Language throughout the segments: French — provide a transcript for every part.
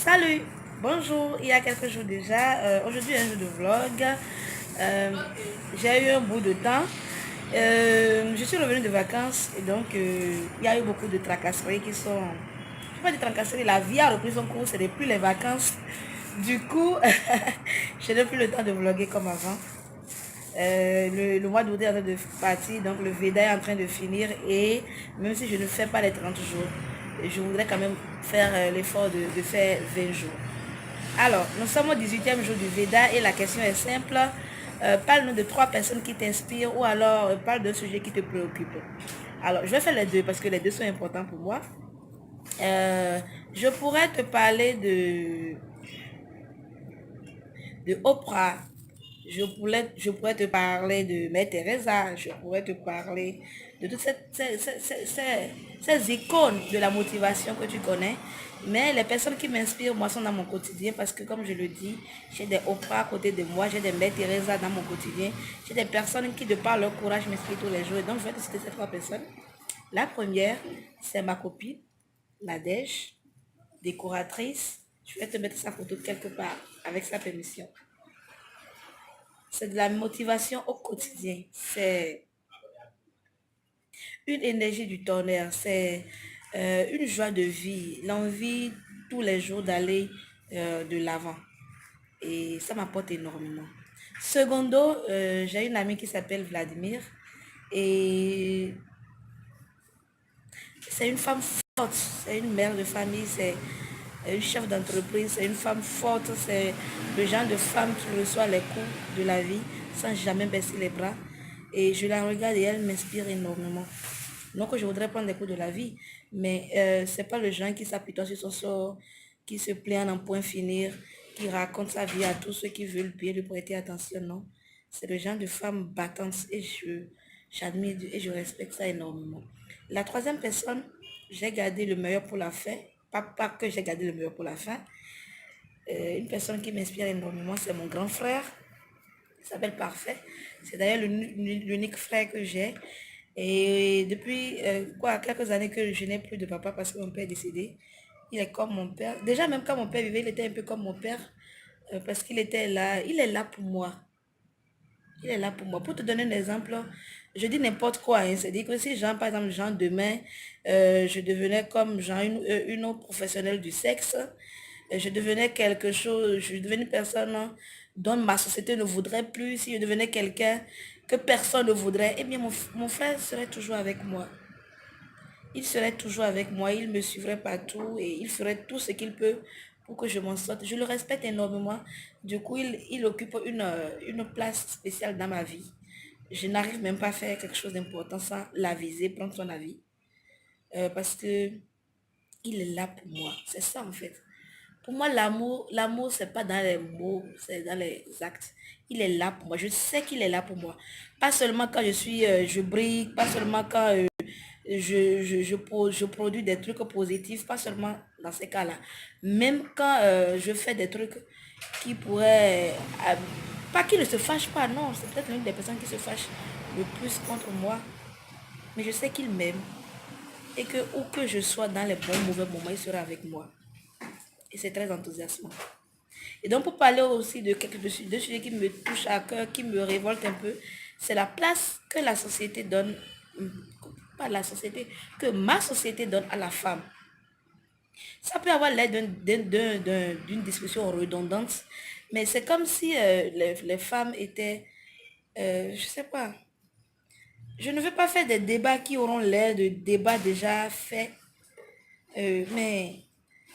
Salut, bonjour, il y a quelques jours déjà, aujourd'hui un jour de vlog. Euh, j'ai eu un bout de temps. Je suis revenue de vacances et donc il y a eu beaucoup de tracasseries qui sont... Je ne pas des tracasseries, la vie a repris son cours, ce n'est plus les vacances. Du coup, je n'ai plus le temps de vlogger comme avant. Le mois d'août est en train de partir, donc le Veda est en train de finir et même si je ne fais pas les 30 jours, je voudrais quand même faire l'effort de faire 20 jours. Alors, nous sommes au 18e jour du Veda et la question est simple. Parle-nous de 3 personnes qui t'inspirent ou alors parle d'un sujet qui te préoccupe. Alors, je vais faire les deux parce que les deux sont importants pour moi. Je pourrais te parler de Oprah. Je pourrais te parler de Mère Teresa, je pourrais te parler de toutes ces icônes de la motivation que tu connais. Mais les personnes qui m'inspirent, moi, sont dans mon quotidien parce que, comme je le dis, j'ai des Oprah à côté de moi, j'ai des Mère Teresa dans mon quotidien, j'ai des personnes qui, de par leur courage, m'inspirent tous les jours. Et donc, je vais te citer ces 3 personnes. La première, c'est ma copine, Nadège, décoratrice. Je vais te mettre sa photo quelque part avec sa permission. C'est de la motivation au quotidien. C'est une énergie du tonnerre. C'est une joie de vie. L'envie tous les jours d'aller de l'avant. Et ça m'apporte énormément. Secondo, j'ai une amie qui s'appelle Vladimir. Et c'est une femme forte. C'est une mère de famille. C'est une chef d'entreprise. C'est une femme forte. C'est le genre de femme qui reçoit les coups de la vie sans jamais baisser les bras. Et je la regarde et elle m'inspire énormément. Non que je voudrais prendre les coups de la vie, mais c'est pas le genre qui s'appuie sur son sort, qui se plaint en point finir, qui raconte sa vie à tous ceux qui veulent bien lui prêter attention, non. C'est le genre de femme battante et j'admire et je respecte ça énormément. La troisième personne, j'ai gardé le meilleur pour la fin. Pas que j'ai gardé le meilleur pour la fin. Une personne qui m'inspire énormément, c'est mon grand frère. Il s'appelle Parfait. C'est d'ailleurs l'unique frère que j'ai. Et depuis quelques années que je n'ai plus de papa parce que mon père est décédé. Il est comme mon père. Déjà, même quand mon père vivait, il était un peu comme mon père. Parce qu'il était là. Il est là pour moi. Il est là pour moi. Pour te donner un exemple, je dis n'importe quoi. Hein. C'est-à-dire que si Jean, par exemple, Jean, demain, je devenais comme Jean, une autre professionnelle du sexe, je devenais quelque chose, je devenais une personne dont ma société ne voudrait plus, si je devenais quelqu'un que personne ne voudrait, eh bien mon frère serait toujours avec moi. Il serait toujours avec moi, il me suivrait partout et il ferait tout ce qu'il peut pour que je m'en sorte. Je le respecte énormément. Du coup, il occupe une place spéciale dans ma vie. Je n'arrive même pas à faire quelque chose d'important sans l'aviser, prendre son avis. Parce que il est là pour moi. C'est ça en fait. Pour moi, l'amour, c'est pas dans les mots, c'est dans les actes. Il est là pour moi. Je sais qu'il est là pour moi. Pas seulement quand je brille, pas seulement quand je produis des trucs positifs, pas seulement dans ces cas-là. Même quand je fais des trucs qui pourraient... pas qu'il ne se fâche pas, non. C'est peut-être l'une des personnes qui se fâche le plus contre moi. Mais je sais qu'il m'aime. Et que où que je sois dans les bons mauvais moments, il sera avec moi. Et c'est très enthousiasmant. Et donc, pour parler aussi de quelques de sujets qui me touchent à cœur, qui me révoltent un peu, c'est la place que la société donne, pas la société, que ma société donne à la femme. Ça peut avoir l'air d'une discussion redondante, mais c'est comme si les femmes étaient, je sais pas, je ne veux pas faire des débats qui auront l'air de débats déjà faits, mais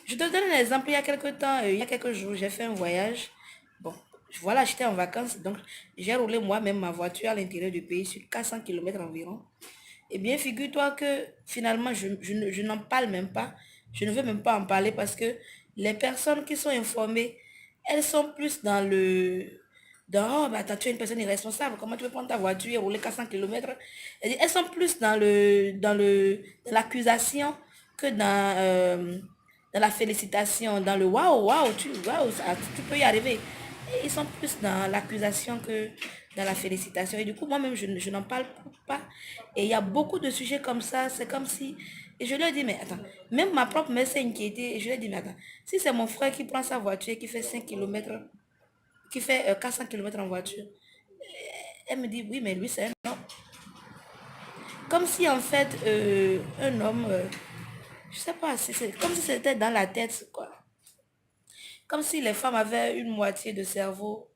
je te donne un exemple. Il y a quelques temps, il y a quelques jours, j'ai fait un voyage. Bon, voilà, j'étais en vacances, donc j'ai roulé moi-même ma voiture à l'intérieur du pays sur 400 km environ. Eh bien, figure-toi que finalement, je n'en parle même pas. Je ne veux même pas en parler parce que les personnes qui sont informées, elles sont plus dans oh, bah, tu es une personne irresponsable. Comment tu peux prendre ta voiture et rouler 400 km? Elles sont plus dans l'accusation que dans la félicitation, dans le waouh, waouh, tu peux y arriver. ils sont plus dans l'accusation que dans la félicitation. Et du coup, moi-même, je n'en parle pas. Et il y a beaucoup de sujets comme ça. C'est comme si... Et je leur dis, mais attends, même ma propre mère s'est inquiétée. Et je leur dis, mais attends, si c'est mon frère qui prend sa voiture et qui fait 5 kilomètres, qui fait 400 kilomètres en voiture, elle me dit, oui, mais lui, c'est un homme. Comme si, en fait, un homme... je sais pas, c'est comme si c'était dans la tête, quoi. Comme si les femmes avaient une moitié de cerveau.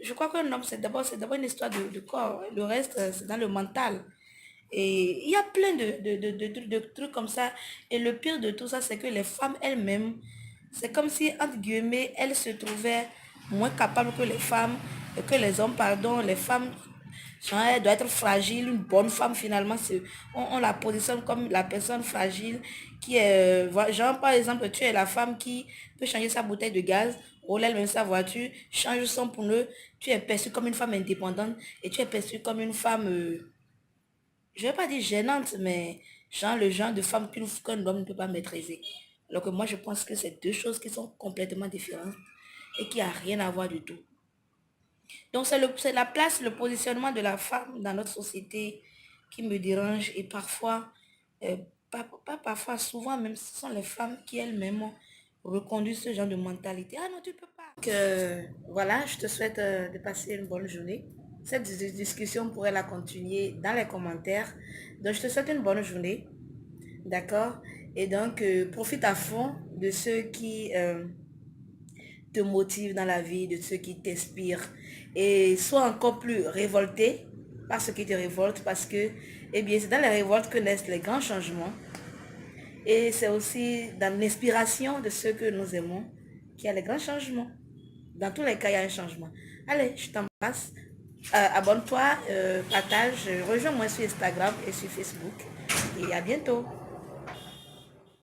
Je crois qu'un homme, c'est d'abord une histoire de corps. Le reste, c'est dans le mental. Et il y a plein de trucs comme ça. Et le pire de tout ça, c'est que les femmes elles-mêmes, c'est comme si, entre guillemets, elles se trouvaient moins capables que les femmes, que les hommes, pardon. Les femmes, genre, elle doit être fragile. Une bonne femme, finalement, on la positionne comme la personne fragile qui est, genre, par exemple, tu es la femme qui peut changer sa bouteille de gaz, rouler elle-même sa voiture, change son pneu. Tu es perçue comme une femme indépendante et tu es perçue comme une femme... je ne vais pas dire gênante, mais genre le genre de femme qu'un homme ne peut pas maîtriser. Alors que moi, je pense que c'est deux choses qui sont complètement différentes et qui n'ont rien à voir du tout. Donc, c'est la place, le positionnement de la femme dans notre société qui me dérange et parfois, pas parfois, souvent même, ce sont les femmes qui elles-mêmes reconduisent ce genre de mentalité. Ah non, tu peux pas. Donc, voilà, je te souhaite de passer une bonne journée. Cette discussion pourrait la continuer dans les commentaires. Donc, je te souhaite une bonne journée. D'accord? Et donc, profite à fond de ceux qui te motivent dans la vie, de ceux qui t'inspirent. Et sois encore plus révolté par ce qui te révolte parce que, eh bien, c'est dans les révoltes que naissent les grands changements. Et c'est aussi dans l'inspiration de ceux que nous aimons qu'il y a les grands changements. Dans tous les cas, il y a un changement. Allez, je t'embrasse. Abonne-toi, partage, rejoins-moi sur Instagram et sur Facebook. Et à bientôt.